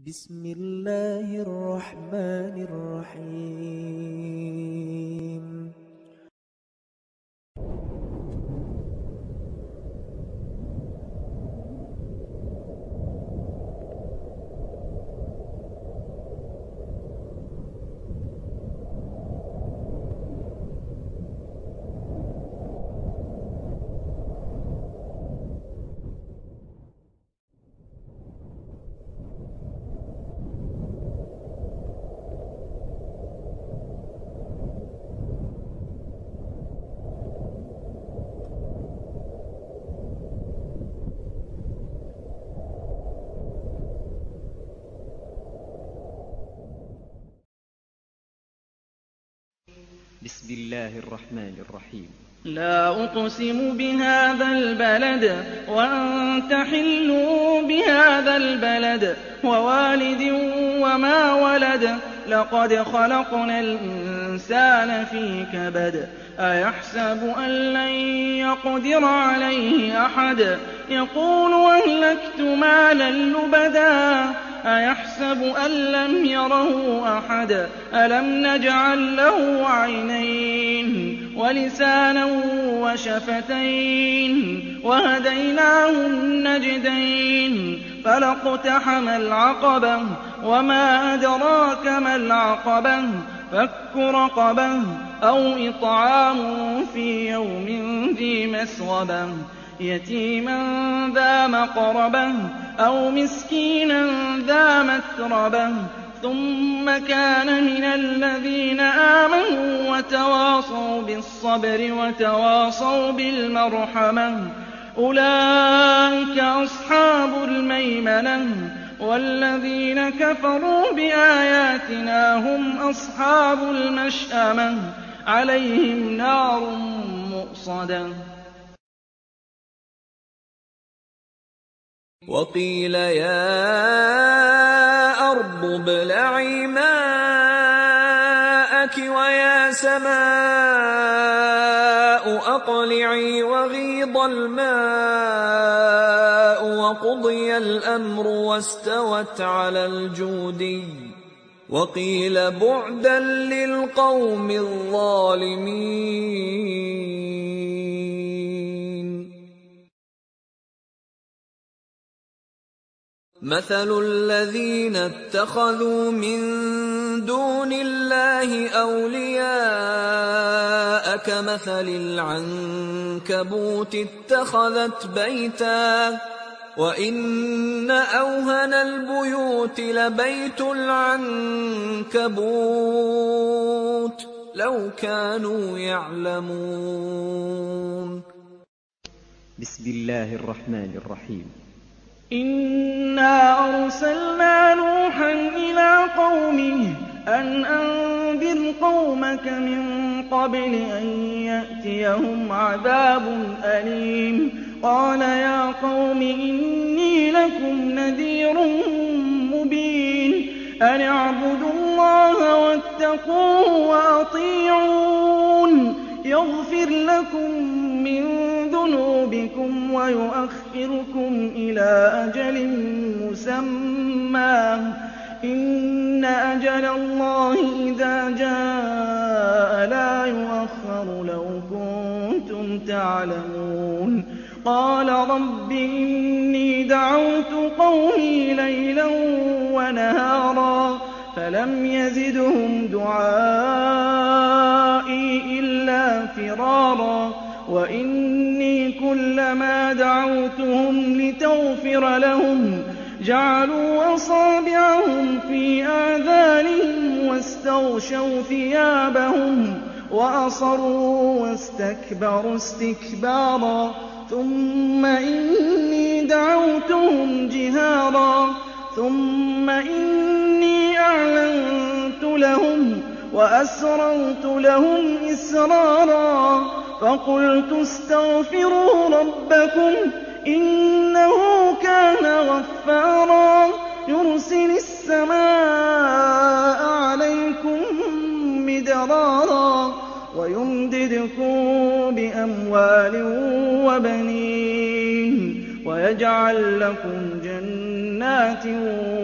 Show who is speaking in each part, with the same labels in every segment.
Speaker 1: بسم الله الرحمن الرحيم.
Speaker 2: بسم الله الرحمن الرحيم.
Speaker 3: لا أقسم بهذا البلد وأنت حل بهذا البلد ووالد وما ولد لقد خلقنا الإنسان في كبد أيحسب أن لن يقدر عليه أحد يقول أهلكت مالا لبدا أيحسب أن لم يره أحد ألم نجعل له عينين ولسانا وشفتين وهديناه النجدين فلاقتحم العقبة وما أدراك ما العقبة فك رقبة أو إطعام في يوم ذي مسغبة يتيما ذا مقربة أو مسكينا ذا متربة ثم كان من الذين آمنوا وتواصوا بالصبر وتواصوا بالمرحمة أولئك أصحاب الميمنة والذين كفروا بآياتنا هم أصحاب المشأمة عليهم نار مؤصدة.
Speaker 4: وقيل يا أرض ابلعي ماءك ويا سماء أقلعي وغيض الماء وقضي الأمر واستوت على الجودي وقيل بعدا للقوم الظالمين. مثل الذين اتخذوا من دون الله أولياء كمثل العنكبوت اتخذت بيتا وإن أوهن البيوت لبيت العنكبوت لو كانوا يعلمون.
Speaker 2: بسم الله الرحمن الرحيم.
Speaker 3: إنا أرسلنا نوحا إلى قومه أن أنذر قومك من قبل أن يأتيهم عذاب أليم قال يا قوم إني لكم نذير مبين أن اعبدوا الله واتقوه وأطيعون يغفر لكم من ذنوبكم ويؤخركم إلى أجل مسمى إن أجل الله إذا جاء لا يؤخر لو كنتم تعلمون. قال رب إني دعوت قومي ليلا ونهارا فلم يزدهم دعائي إلا فرارا وإني كلما دعوتهم لتغفر لهم جعلوا أصابعهم في آذانهم واستغشوا ثيابهم وأصروا واستكبروا استكبارا ثم إني دعوتهم جهارا ثم إني أعلنت لهم وأسررت لهم إسرارا فقلت استغفروا ربكم إنه كان غفارا يرسل السماء عليكم مدرارا ويمددكم بأموال وبنين ويجعل لكم جنات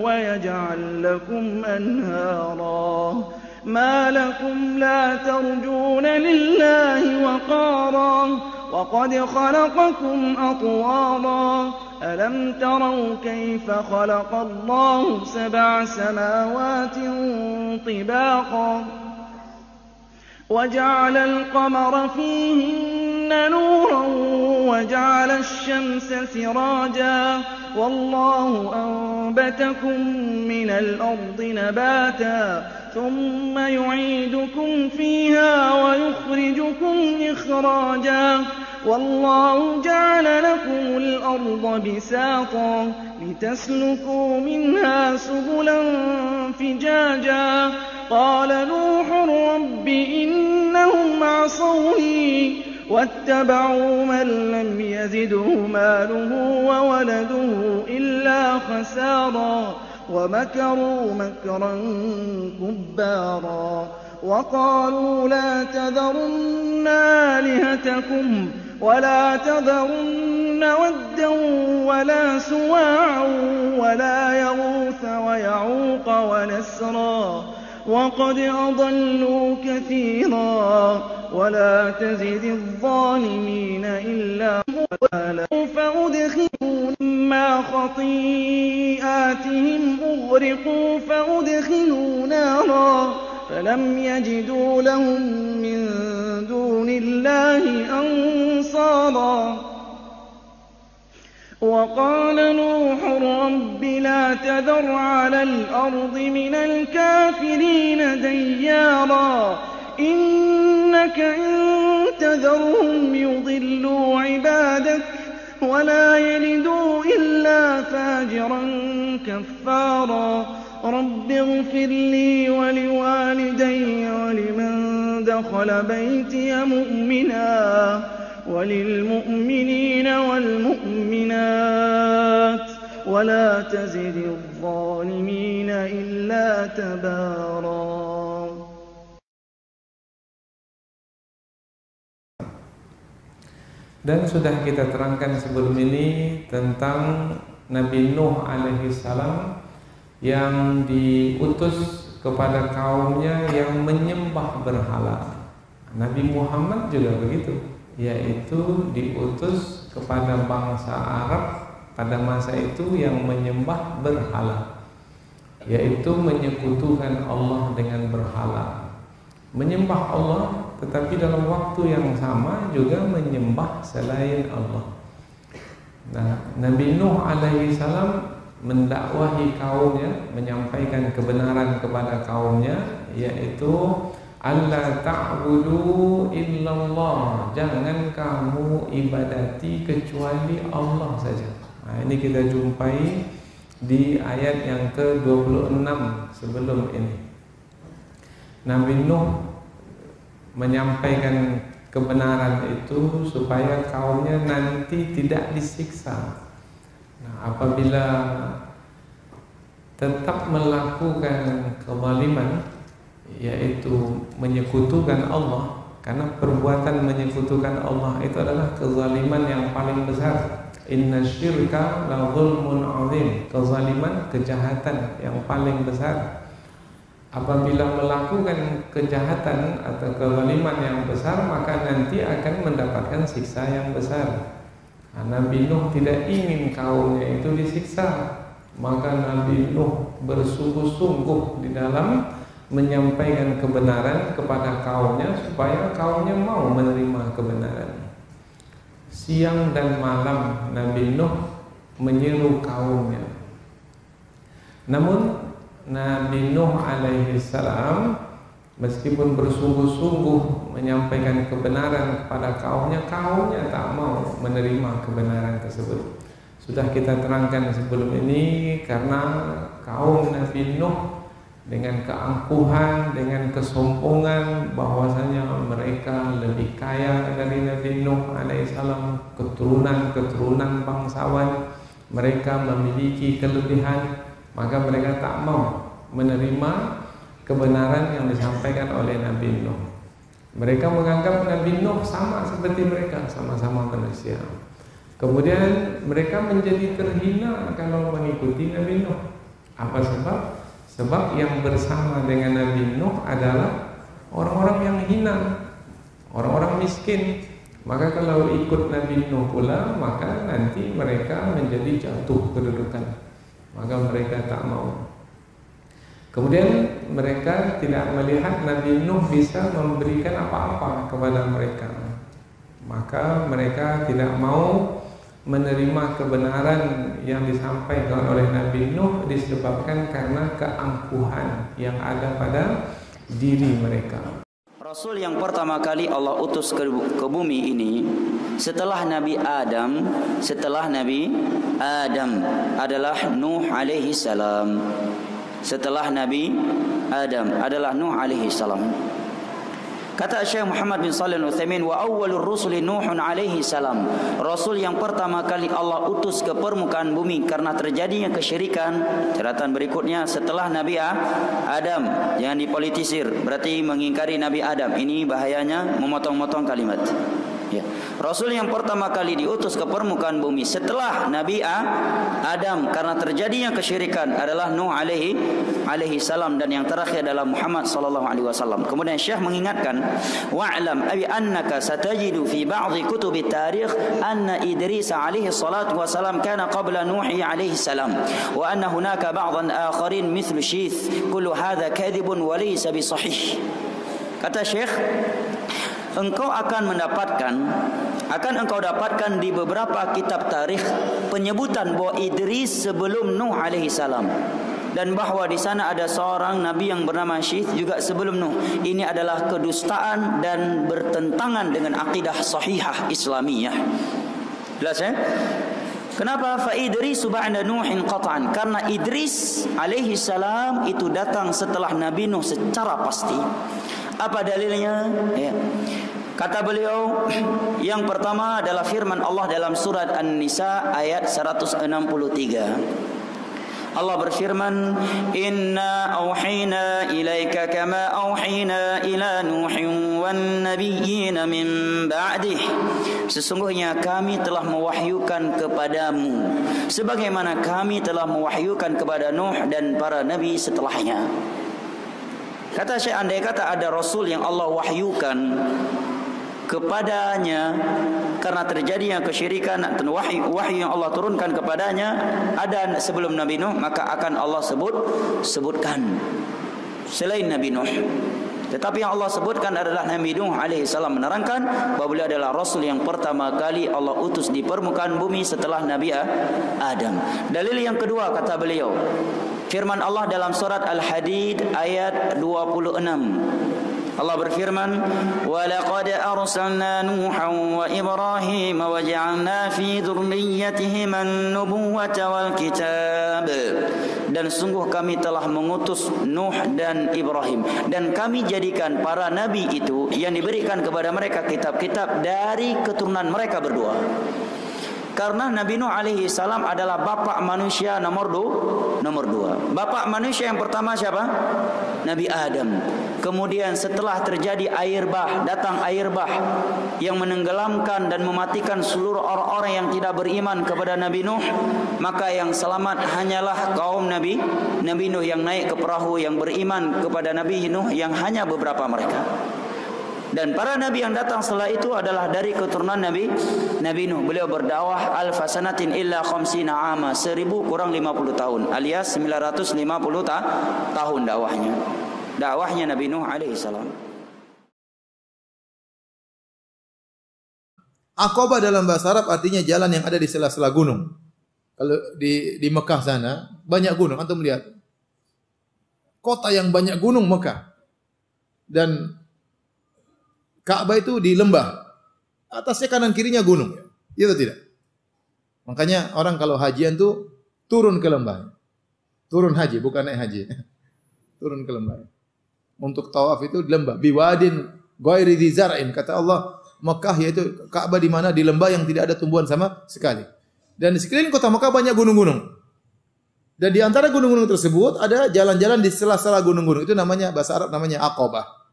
Speaker 3: ويجعل لكم أنهارا ما لكم لا ترجون لله وقارا وقد خلقكم أطوارا ألم تروا كيف خلق الله 7 سماوات طباقا وجعل القمر فيهن نورا وجعل الشمس سراجا والله أنبتكم من الأرض نباتا ثم يعيدكم فيها ويخرجكم إخراجا والله جعل لكم الأرض بساطا لتسلكوا منها سبلا فجاجا قال نوح رب إنهم عصوني واتبعوا من لم يزده ماله وولده إلا خسارا ومكروا مكرا كبارا وقالوا لا تذرن آلهتكم ولا تذرن ودا ولا سواعا ولا يغوث ويعوق ونسرا وقد أضلوا كثيرا ولا تزد الظالمين إلا ضلالا فأدخلوا مما خطيئاتهم أغرقوا فأدخلوا نارا فلم يجدوا لهم من دون الله أنصارا وقال نوح رب لا تذر على الأرض من الكافرين ديارا إنك إن تذرهم يضلوا عبادك ولا يلدوا إلا فاجرا كفارا رب اغفر لي ولوالدي ولمن دخل بيتي مؤمنا وللمؤمنين والمؤمنات ولا تزد الظالمين إلا تبارا.
Speaker 5: Dan sudah kita terangkan sebelum ini tentang Nabi Nuh alaihi salam yang diutus kepada kaumnya yang menyembah berhala. Nabi Muhammad juga begitu, yaitu diutus kepada bangsa Arab pada masa itu yang menyembah berhala, yaitu menyekutukan Allah dengan berhala. Menyembah Allah tetapi dalam waktu yang sama juga menyembah selain Allah. Nah, Nabi Nuh alaihi salam mendakwahi kaumnya, menyampaikan kebenaran kepada kaumnya, yaitu alla ta'budu illallah, jangan kamu ibadati kecuali Allah saja. Nah, ini kita jumpai di ayat yang ke-26 sebelum ini. Nabi Nuh menyampaikan kebenaran itu supaya kaumnya nanti tidak disiksa. Nah, apabila tetap melakukan kezaliman, yaitu menyekutukan Allah, karena perbuatan menyekutukan Allah itu adalah kezaliman yang paling besar. Inna syirka la zulmun azim, kezaliman, kejahatan yang paling besar. Apabila melakukan kejahatan atau kezaliman yang besar, maka nanti akan mendapatkan siksa yang besar. Nah, Nabi Nuh tidak ingin kaumnya itu disiksa, maka Nabi Nuh bersungguh-sungguh di dalam menyampaikan kebenaran kepada kaumnya supaya kaumnya mau menerima kebenaran. Siang dan malam Nabi Nuh menyeru kaumnya. Namun Nabi Nuh alaihi salam meskipun bersungguh-sungguh menyampaikan kebenaran kepada kaumnya, kaumnya tak mau menerima kebenaran tersebut. Sudah kita terangkan sebelum ini, karena kaum Nabi Nuh dengan keangkuhan, dengan kesombongan bahwasanya mereka lebih kaya dari Nabi Nuh alaihissalam, keturunan bangsawan, mereka memiliki kelebihan, maka mereka tak mau menerima kebenaran yang disampaikan oleh Nabi Nuh. Mereka menganggap Nabi Nuh sama seperti mereka, sama-sama manusia. Kemudian mereka menjadi terhina kalau mengikuti Nabi Nuh. Apa sebab? Sebab yang bersama dengan Nabi Nuh adalah orang-orang yang hina, orang-orang miskin. Maka kalau ikut Nabi Nuh pula, maka nanti mereka menjadi jatuh kedudukan. Maka mereka tak mau. Kemudian mereka tidak melihat Nabi Nuh bisa memberikan apa-apa kepada mereka. Maka mereka tidak mau menerima kebenaran yang disampaikan oleh Nabi Nuh disebabkan karena keangkuhan yang ada pada diri mereka.
Speaker 6: Rasul yang pertama kali Allah utus ke bumi ini setelah Nabi Adam adalah Nuh alaihi salam. Setelah Nabi Adam adalah Nuh alaihi salam. Kata Syekh Muhammad bin Shalih Al-Utsaimin, wa awwalur rusuli Nuhun alaihi salam. Rasul yang pertama kali Allah utus ke permukaan bumi karena terjadinya kesyirikan. Catatan berikutnya setelah Nabi Adam, jangan dipolitisir, berarti mengingkari Nabi Adam. Ini bahayanya memotong-motong kalimat. Ya. Rasul yang pertama kali diutus ke permukaan bumi setelah Nabi Adam karena terjadinya kesyirikan adalah Nuh alaihi salam, dan yang terakhir adalah Muhammad sallallahu alaihi wasallam. Kemudian Syekh mengingatkan, wa'lam abi annaka satajidu fi ba'dhi kutubi tarikh anna Idris alaihi salatu wasalam kana qabla Nuh alaihi salam wa anna hunaka ba'dhan akharin mithlu Syith. Kullu hadha kadhibun wa laysa bisahih. Kata Syekh, engkau akan dapatkan di beberapa kitab tarikh penyebutan bahwa Idris sebelum Nuh alaihi salam, dan bahwa di sana ada seorang nabi yang bernama Syith juga sebelum Nuh. Ini adalah kedustaan dan bertentangan dengan akidah sahihah Islamiyah. Jelas ya? Kenapa? Fa Idris ba'da Nuhin qat'an, karena Idris alaihi salam itu datang setelah Nabi Nuh secara pasti. Apa dalilnya? Ya. Kata beliau, yang pertama adalah firman Allah dalam surat An-Nisa ayat 163. Allah berfirman, inna auhina ilaika kama auhina ila Nuhin wan nabiyyin min ba'dih. Sesungguhnya kami telah mewahyukan kepadamu sebagaimana kami telah mewahyukan kepada Nuh dan para nabi setelahnya. Kata Syekh, andai kata ada Rasul yang Allah wahyukan kepadanya karena terjadinya kesyirikan dan wahyu yang Allah turunkan kepadanya ada sebelum Nabi Nuh, maka akan Allah sebutkan selain Nabi Nuh. Tetapi yang Allah sebutkan adalah Nabi Nuh alaihi salam, menerangkan bahwa beliau adalah Rasul yang pertama kali Allah utus di permukaan bumi setelah Nabi Adam. Dalil yang kedua, kata beliau, firman Allah dalam surat Al-Hadid ayat 26. Allah berfirman, wa laqad arsalna Nuhan wa Ibrahim wa ja'alna fi dzurriyyatihim an-nubuwwata wal kitab. Dan sungguh kami telah mengutus Nuh dan Ibrahim, dan kami jadikan para nabi itu yang diberikan kepada mereka kitab-kitab dari keturunan mereka berdua. Karena Nabi Nuh alaihi salam adalah bapak manusia nomor dua. Bapak manusia yang pertama siapa? Nabi Adam. Kemudian setelah terjadi air bah, datang air bah yang menenggelamkan dan mematikan seluruh orang-orang yang tidak beriman kepada Nabi Nuh, maka yang selamat hanyalah kaum Nabi Nuh yang naik ke perahu yang beriman kepada Nabi Nuh, yang hanya beberapa mereka. Dan para nabi yang datang setelah itu adalah dari keturunan Nabi Nuh. Beliau berdakwah alfasanatin illa khamsina ama, 1000 kurang 50 tahun, alias 950 tahun dakwahnya Nabi Nuh alaihi salam.
Speaker 7: Aqabah dalam bahasa Arab artinya jalan yang ada di sela-sela gunung. Kalau di Mekah sana banyak gunung, antum lihat. Kota yang banyak gunung Mekah. Dan Ka'bah itu di lembah. Atasnya kanan kirinya gunung. Iya atau tidak? Makanya orang kalau hajian tuh turun ke lembah. Turun haji, bukan naik haji. Turun ke lembah. Untuk tawaf itu di lembah. Biwadin ghairi dzi zar'in. Kata Allah, Mekah yaitu Ka'bah di mana? Di lembah yang tidak ada tumbuhan sama sekali. Dan di sekeliling kota Mekah banyak gunung-gunung. Dan di antara gunung-gunung tersebut ada jalan-jalan di sela-sela gunung-gunung. Itu namanya, bahasa Arab namanya Aqabah.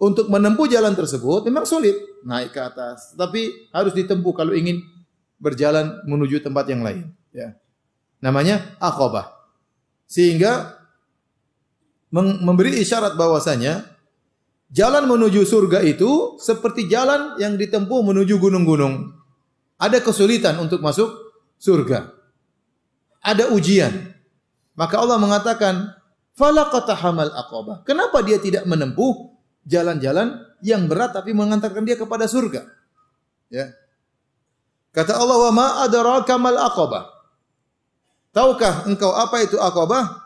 Speaker 7: Untuk menempuh jalan tersebut memang sulit naik ke atas, tapi harus ditempuh kalau ingin berjalan menuju tempat yang lain. Ya. Namanya Aqabah. Sehingga memberi isyarat bahwasanya jalan menuju surga itu seperti jalan yang ditempuh menuju gunung-gunung. Ada kesulitan untuk masuk surga. Ada ujian. Maka Allah mengatakan, falaqatahamal aqabah. Kenapa dia tidak menempuh jalan-jalan yang berat tapi mengantarkan dia kepada surga? Ya. Kata Allah, wa ma adraka mal aqabah. Tahukah engkau apa itu aqabah?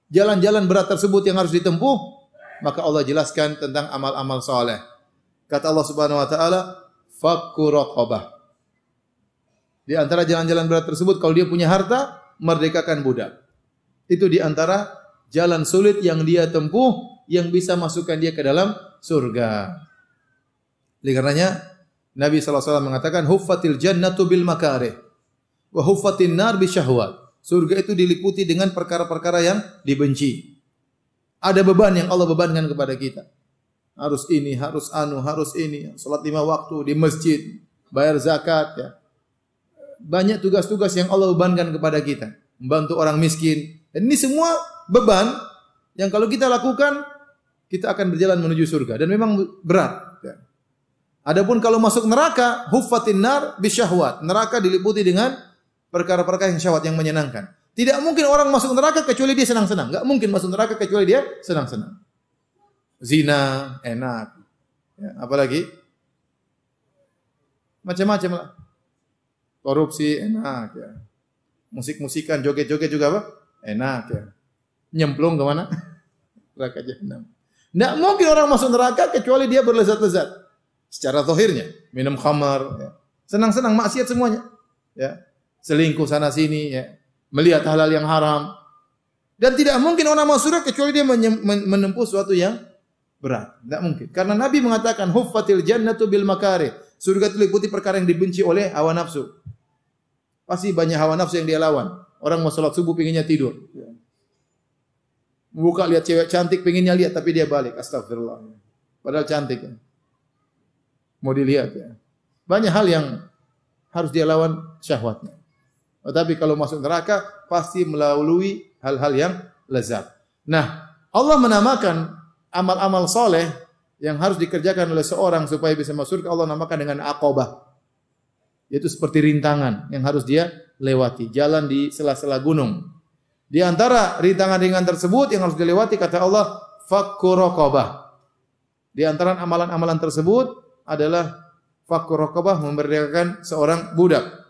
Speaker 7: Jalan-jalan berat tersebut yang harus ditempuh. Maka Allah jelaskan tentang amal-amal saleh. Kata Allah Subhanahu wa taala, fakku raqabah. Di antara jalan-jalan berat tersebut, kalau dia punya harta, merdekakan budak. Itu di antara jalan sulit yang dia tempuh yang bisa masukkan dia ke dalam surga. Oleh karenanya Nabi SAW mengatakan huffatil jannatu bil makarih wa huffatin nar bisyahwat. Surga itu diliputi dengan perkara-perkara yang dibenci. Ada beban yang Allah bebankan kepada kita. Harus ini, harus harus ini. Salat 5 waktu di masjid, bayar zakat, ya. Banyak tugas-tugas yang Allah bebankan kepada kita. Membantu orang miskin. Dan ini semua beban yang kalau kita lakukan, kita akan berjalan menuju surga. Dan memang berat. Ya. Adapun kalau masuk neraka, huffatin nar bisyahwat. Neraka diliputi dengan perkara-perkara yang syahwat, yang menyenangkan. Tidak mungkin orang masuk neraka kecuali dia senang-senang. Enggak mungkin masuk neraka kecuali dia senang-senang. Zina, enak. Ya, apalagi? Macam-macam lah. Korupsi, enak ya. Musik-musikan, joget-joget juga apa? Enak ya. Nyemplung ke mana? Neraka jahanam. Enggak mungkin orang masuk neraka kecuali dia berlezat-lezat. Secara zahirnya, minum khamar, ya. Senang-senang, maksiat semuanya. Ya. Selingkuh sana sini, ya. Melihat hal-hal yang haram. Dan tidak mungkin orang masuk surga kecuali dia menempuh sesuatu yang berat. Tidak mungkin. Karena Nabi mengatakan huffatil jannatu bil makarih. Surga itu meliputi perkara yang dibenci oleh hawa nafsu. Pasti banyak hawa nafsu yang dia lawan. Orang mau salat subuh pengennya tidur. Buka lihat cewek cantik pengennya lihat tapi dia balik. Astagfirullah. Padahal cantik. Ya. Mau dilihat ya. Banyak hal yang harus dia lawan syahwatnya. Tetapi kalau masuk neraka pasti melalui hal-hal yang lezat. Nah, Allah menamakan amal-amal soleh yang harus dikerjakan oleh seorang supaya bisa masuk surga, Allah namakan dengan aqabah. Yaitu seperti rintangan yang harus dia lewati, jalan di sela-sela gunung. Di antara rintangan-rintangan tersebut yang harus dilewati kata Allah, fakku raqabah. Di antara amalan-amalan tersebut adalah fakku raqabah, memerdekakan seorang budak.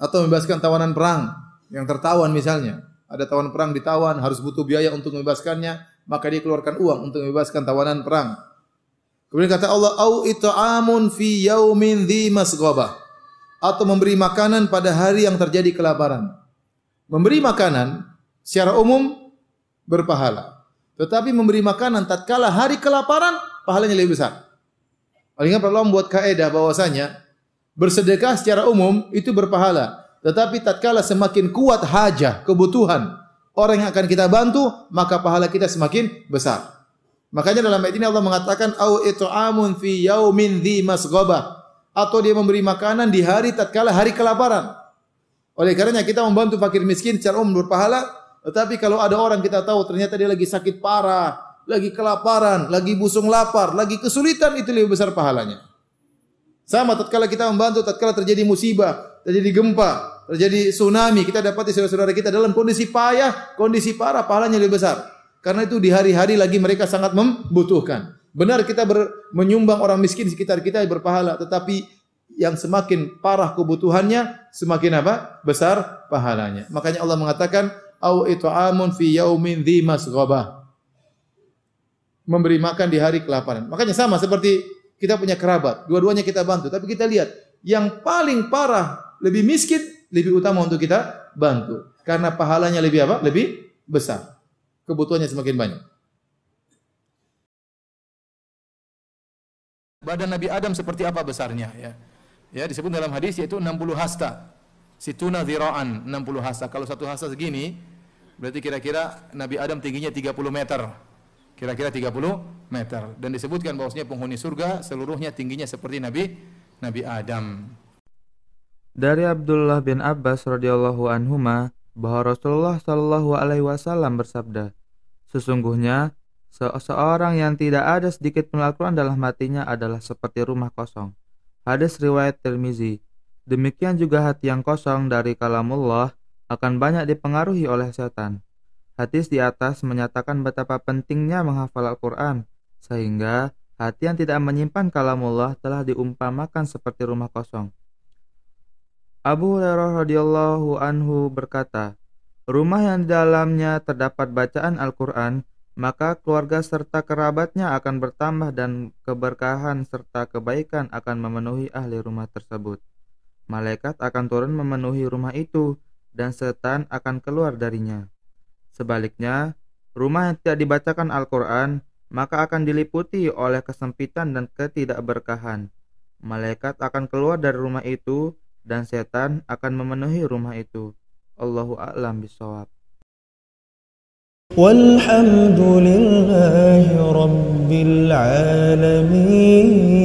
Speaker 7: Atau membebaskan tawanan perang yang tertawan misalnya. Ada tawanan perang ditawan, harus butuh biaya untuk membebaskannya, maka dia keluarkan uang untuk membebaskan tawanan perang. Kemudian kata Allah, au it'amun fi yaumin dzi masghabah, atau memberi makanan pada hari yang terjadi kelaparan. Memberi makanan secara umum berpahala. Tetapi memberi makanan tatkala hari kelaparan, pahalanya lebih besar. Oleh karena Allah membuat kaidah bahwasanya bersedekah secara umum itu berpahala. Tetapi tatkala semakin kuat hajah, kebutuhan orang yang akan kita bantu, maka pahala kita semakin besar. Makanya dalam ayat ini Allah mengatakan au it'amun fi yaumin dzi masghabah, atau dia memberi makanan di hari tatkala hari kelaparan. Oleh karenanya kita membantu fakir miskin secara umum berpahala, tetapi kalau ada orang kita tahu ternyata dia lagi sakit parah, lagi kelaparan, lagi busung lapar, lagi kesulitan, itu lebih besar pahalanya. Sama tatkala kita membantu tatkala terjadi musibah, terjadi gempa, terjadi tsunami, kita dapati saudara-saudara kita dalam kondisi payah, kondisi parah, pahalanya lebih besar. Karena itu di hari-hari lagi mereka sangat membutuhkan. Benar kita menyumbang orang miskin di sekitar kita berpahala, tetapi yang semakin parah kebutuhannya, semakin apa? Besar pahalanya. Makanya Allah mengatakan, au it'amun fi yaumin dzi masghabah. Memberi makan di hari kelaparan. Makanya sama seperti kita punya kerabat, dua-duanya kita bantu, tapi kita lihat yang paling parah, lebih miskin, lebih utama untuk kita bantu. Karena pahalanya lebih apa? Lebih besar. Kebutuhannya semakin banyak.
Speaker 8: Badan Nabi Adam seperti apa besarnya ya? Ya disebut dalam hadis yaitu 60 hasta. Situna dzira'an, 60 hasta. Kalau satu hasta segini berarti kira-kira Nabi Adam tingginya 30 meter. Kira-kira 30 meter. Dan disebutkan bahwasanya penghuni surga seluruhnya tingginya seperti Nabi Adam.
Speaker 9: Dari Abdullah bin Abbas radhiyallahu anhuma, bahwa Rasulullah Shallallahu Alaihi Wasallam bersabda, sesungguhnya seorang yang tidak ada sedikit pun Al-Quran dalam hatinya adalah seperti rumah kosong. Hadis riwayat Tirmizi. Demikian juga hati yang kosong dari kalamullah akan banyak dipengaruhi oleh setan. Hadis di atas menyatakan betapa pentingnya menghafal Al-Quran, sehingga hati yang tidak menyimpan kalamullah telah diumpamakan seperti rumah kosong. Abu Hurairah radhiyallahu anhu berkata, rumah yang di dalamnya terdapat bacaan Al-Quran, maka keluarga serta kerabatnya akan bertambah dan keberkahan serta kebaikan akan memenuhi ahli rumah tersebut. Malaikat akan turun memenuhi rumah itu dan setan akan keluar darinya. Sebaliknya, rumah yang tidak dibacakan Al-Quran maka akan diliputi oleh kesempitan dan ketidakberkahan. Malaikat akan keluar dari rumah itu dan setan akan memenuhi rumah itu. Allahu a'lam bishawab.
Speaker 1: Walhamdulillahi rabbil alamin.